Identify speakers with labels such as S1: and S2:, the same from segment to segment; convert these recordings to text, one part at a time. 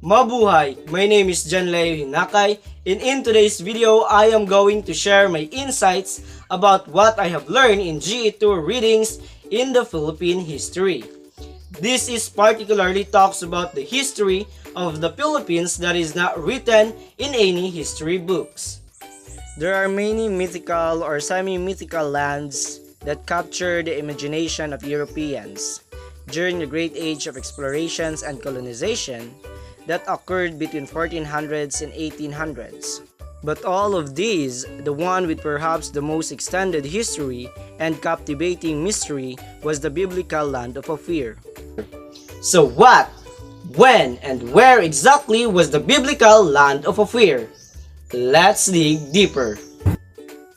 S1: Mabuhay! My name is John Leo Hinakay, and in today's video, I am going to share my insights about what I have learned in GE2 readings in the Philippine history. This is particularly talks about the history of the Philippines that is not written in any history books. There are many mythical or semi-mythical lands that capture the imagination of Europeans during the great age of explorations and colonization that occurred between 1400s and 1800s. But all of these, the one with perhaps the most extended history and captivating mystery was the biblical land of Ophir. So what, when, and where exactly was the biblical land of Ophir? Let's dig deeper.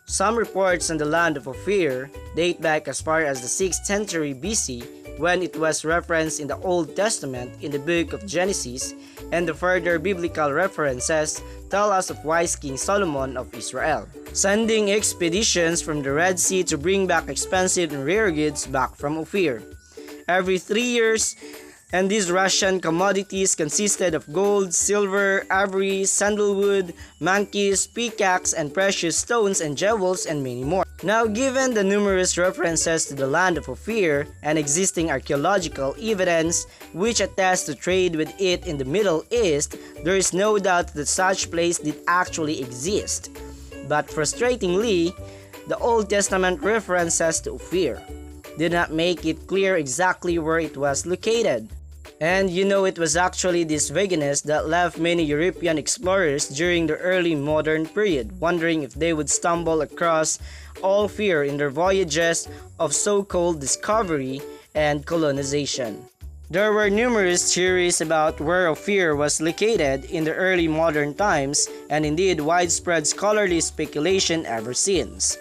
S1: Some reports on the land of Ophir date back as far as the 6th century BC, when it was referenced in the Old Testament in the book of Genesis, and the further biblical references tell us of wise King Solomon of Israel, sending expeditions from the Red Sea to bring back expensive and rare goods back from Ophir. Every 3 years, and these Russian commodities consisted of gold, silver, ivory, sandalwood, monkeys, peacocks, and precious stones and jewels, and many more. Now, given the numerous references to the land of Ophir and existing archaeological evidence which attests to trade with it in the Middle East, there is no doubt that such place did actually exist. But frustratingly, the Old Testament references to Ophir did not make it clear exactly where it was located. And it was actually this vagueness that left many European explorers during the early modern period wondering if they would stumble across Ophir in their voyages of so-called discovery and colonization. There were numerous theories about where Ophir was located in the early modern times, and indeed widespread scholarly speculation ever since.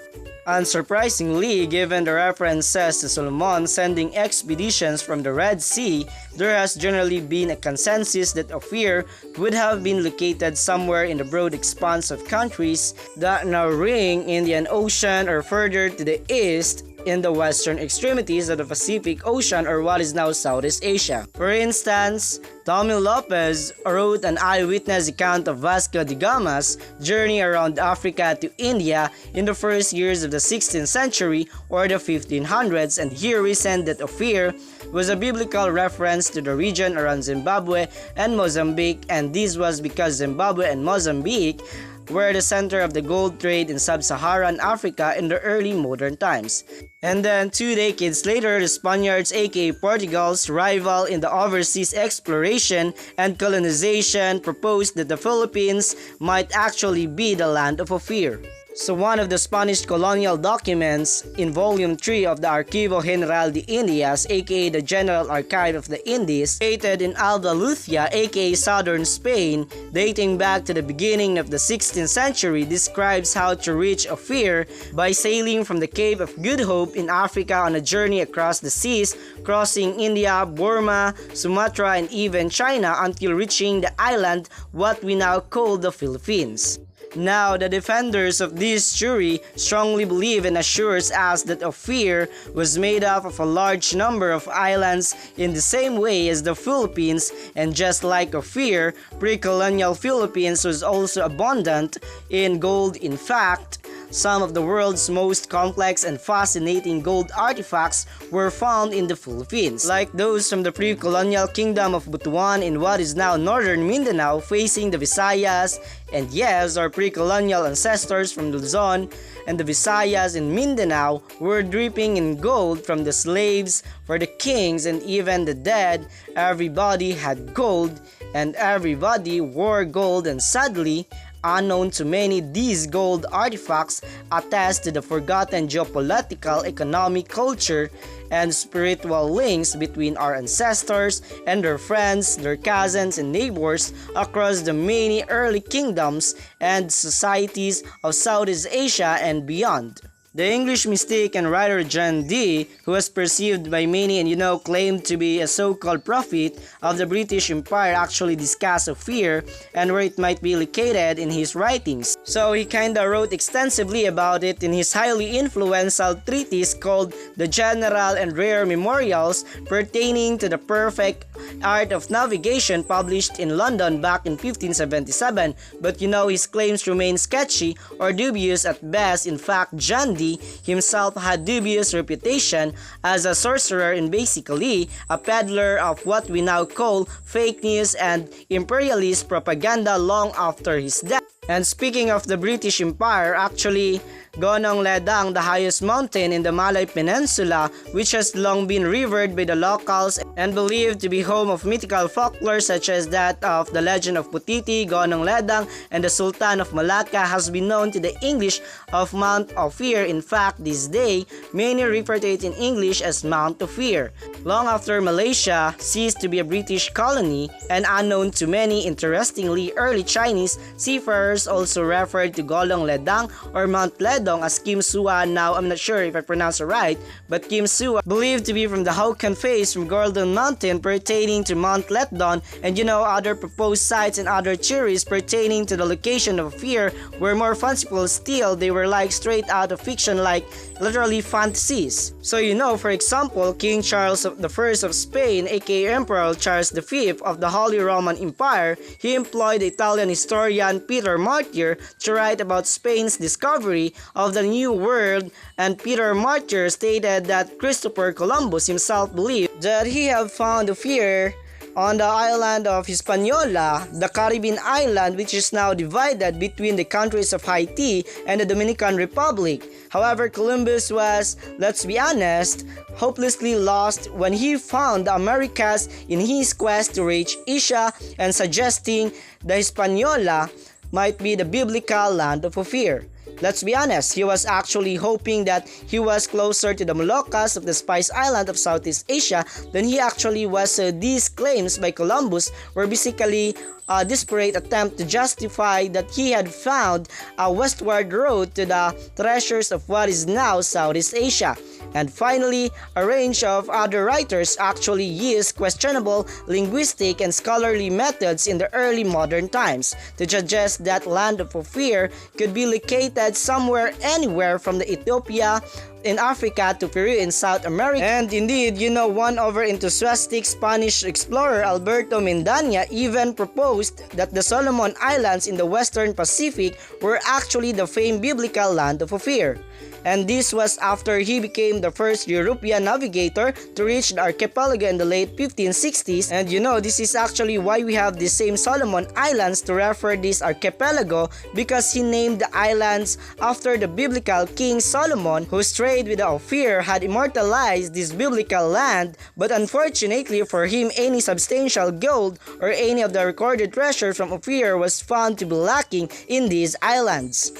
S1: Unsurprisingly, given the references to Solomon sending expeditions from the Red Sea, there has generally been a consensus that Ophir would have been located somewhere in the broad expanse of countries that now ring Indian Ocean or further to the east in the western extremities of the Pacific Ocean, or what is now Southeast Asia. For instance, Tommy Lopez wrote an eyewitness account of Vasco da Gama's journey around Africa to India in the first years of the 16th century or the 1500s, and he reasoned that Ophir was a biblical reference to the region around Zimbabwe and Mozambique, and this was because Zimbabwe and Mozambique were the center of the gold trade in sub-Saharan Africa in the early modern times. And then 2 decades later, the Spaniards, aka Portugal's rival in the overseas exploration and colonization, proposed that the Philippines might actually be the land of Ophir. So one of the Spanish colonial documents in Volume 3 of the Archivo General de Indias, aka the General Archive of the Indies, dated in Andalusia, aka southern Spain, dating back to the beginning of the 16th century, describes how to reach Ophir by sailing from the Cape of Good Hope in Africa on a journey across the seas, crossing India, Burma, Sumatra, and even China until reaching the island what we now call the Philippines. Now, the defenders of this theory strongly believe and assures us that Ophir was made up of a large number of islands in the same way as the Philippines, and just like Ophir, pre-colonial Philippines was also abundant in gold. In fact, some of the world's most complex and fascinating gold artifacts were found in the Philippines, like those from the pre-colonial kingdom of Butuan in what is now northern Mindanao facing the Visayas, and yes, our pre-colonial ancestors from Luzon and the Visayas in Mindanao were dripping in gold from the slaves for the kings and even the dead. Everybody had gold and everybody wore gold, and sadly, unknown to many, these gold artifacts attest to the forgotten geopolitical, economic, culture, and spiritual links between our ancestors and their friends, their cousins, and neighbors across the many early kingdoms and societies of Southeast Asia and beyond. The English mystic and writer John Dee, who was perceived by many and claimed to be a so-called prophet of the British Empire, actually discussed Ophir and where it might be located in his writings. So he kinda wrote extensively about it in his highly influential treatise called The General and Rare Memorials Pertaining to the Perfect Art of Navigation, published in London back in 1577. But his claims remain sketchy or dubious at best. In fact, John Dee himself had dubious reputation as a sorcerer and basically a peddler of what we now call fake news and imperialist propaganda long after his death. And speaking of the British Empire, actually, Gonong Ledang, the highest mountain in the Malay Peninsula, which has long been revered by the locals and believed to be home of mythical folklore such as that of the legend of Putiti, Gonong Ledang, and the Sultan of Malacca, has been known to the English of Mount Ophir. In fact, this day, many refer to it in English as Mount Ophir. Long after Malaysia ceased to be a British colony and unknown to many, interestingly, early Chinese seafarers also referred to Golong Ledang or Mount Ledong as Kim Sua. Now, I'm not sure if I pronounce it right, but Kim Sua, believed to be from the Hokan face from Golden Mountain pertaining to Mount Letdon, and other proposed sites and other theories pertaining to the location of Ophir were more fanciful still. They were like straight out of fiction, like literally fantasies. So for example, King Charles I of Spain, aka Emperor Charles V of the Holy Roman Empire, he employed the Italian historian Peter Martyr to write about Spain's discovery of the New World, and Peter Martyr stated that Christopher Columbus himself believed that he had found Ophir on the island of Hispaniola, the Caribbean island, which is now divided between the countries of Haiti and the Dominican Republic. However, Columbus was, let's be honest, hopelessly lost when he found the Americas in his quest to reach Asia, and suggesting the Hispaniola might be the biblical land of Ophir. Let's be honest, he was actually hoping that he was closer to the Moluccas of the Spice Island of Southeast Asia than he actually was. These claims by Columbus were basically a desperate attempt to justify that he had found a westward road to the treasures of what is now Southeast Asia. And finally, a range of other writers actually used questionable linguistic and scholarly methods in the early modern times to suggest that land of Ophir could be located somewhere anywhere from the Ethiopia in Africa to Peru in South America. And indeed, one over-enthusiastic Spanish explorer Alberto Mendaña even proposed that the Solomon Islands in the Western Pacific were actually the famed biblical land of Ophir. And this was after he became the first European navigator to reach the archipelago in the late 1560s. And this is actually why we have the same Solomon Islands to refer this archipelago, because he named the islands after the biblical King Solomon, whose trade with the Ophir had immortalized this biblical land. But unfortunately for him, any substantial gold or any of the recorded treasure from Ophir was found to be lacking in these islands.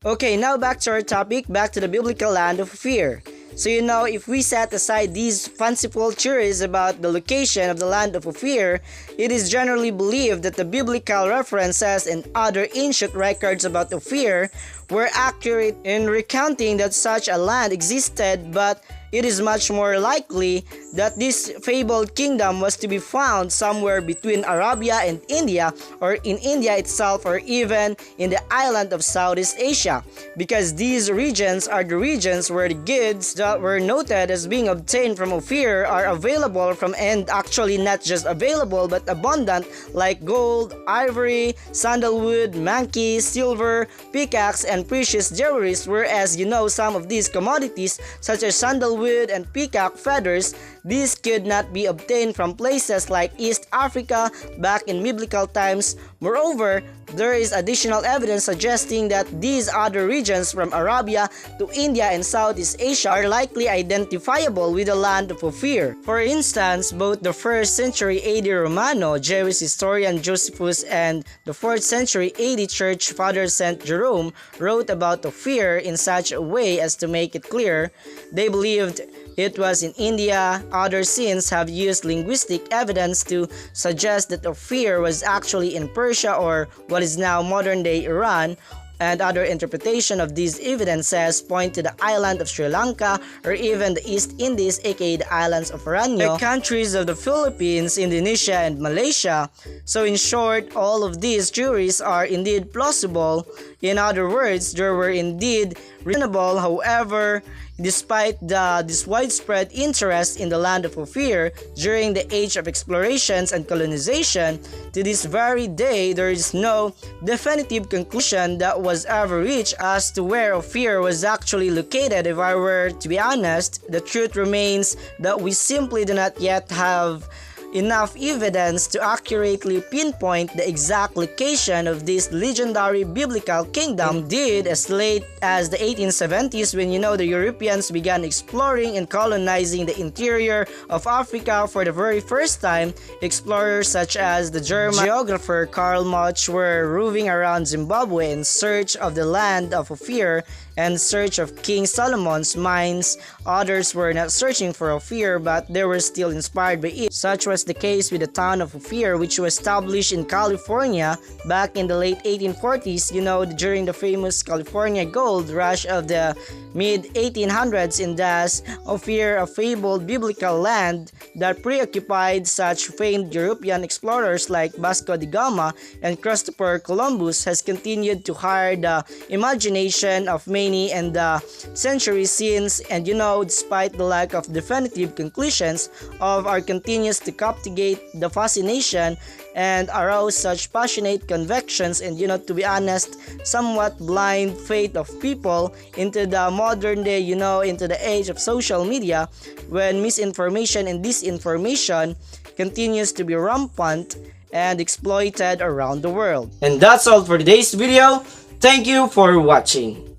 S1: Okay, now back to our topic, back to the biblical land of Ophir. So if we set aside these fanciful theories about the location of the land of Ophir, it is generally believed that the biblical references and other ancient records about Ophir were accurate in recounting that such a land existed, but it is much more likely that this fabled kingdom was to be found somewhere between Arabia and India, or in India itself, or even in the island of Southeast Asia, because these regions are the regions where the goods that were noted as being obtained from Ophir are available from, and actually not just available but abundant, like gold, ivory, sandalwood, monkeys, silver, pickaxe, and precious jewelries. Whereas some of these commodities such as sandalwood and peacock feathers, these could not be obtained from places like East Africa back in biblical times. Moreover, there is additional evidence suggesting that these other regions from Arabia to India and Southeast Asia are likely identifiable with the land of Ophir. For instance, both the 1st century AD Romano Jewish historian Josephus and the 4th century AD Church Father St. Jerome wrote about Ophir in such a way as to make it clear they believed it was in India. Other scenes have used linguistic evidence to suggest that Ophir was actually in Persia or what is now modern-day Iran, and other interpretation of these evidences point to the island of Sri Lanka or even the East Indies, aka the islands of Aranyo, countries of the Philippines, Indonesia, and Malaysia. So in short, all of these theories are indeed plausible. In other words, they were indeed reasonable. However, despite this widespread interest in the land of Ophir during the age of explorations and colonization, to this very day there is no definitive conclusion that was ever reached as to where Ophir was actually located. If I were to be honest, the truth remains that we simply do not yet have enough evidence to accurately pinpoint the exact location of this legendary biblical kingdom. Indeed, as late as the 1870s, when the Europeans began exploring and colonizing the interior of Africa for the very first time, explorers such as the German geographer Karl Marx were roving around Zimbabwe in search of the land of Ophir and search of King Solomon's mines. Others were not searching for Ophir, but they were still inspired by it. Such was the case with the town of Ophir, which was established in California back in the late 1840s, during the famous California gold rush of the mid-1800s. In thus, Ophir, a fabled biblical land that preoccupied such famed European explorers like Vasco da Gama and Christopher Columbus, has continued to hire the imagination of many and the centuries since. And despite the lack of definitive conclusions of our continues to captivate the fascination and arouse such passionate convictions and to be honest, somewhat blind faith of people into the modern day, into the age of social media, when misinformation and disinformation continues to be rampant and exploited around the world. And that's all for today's video. Thank you for watching.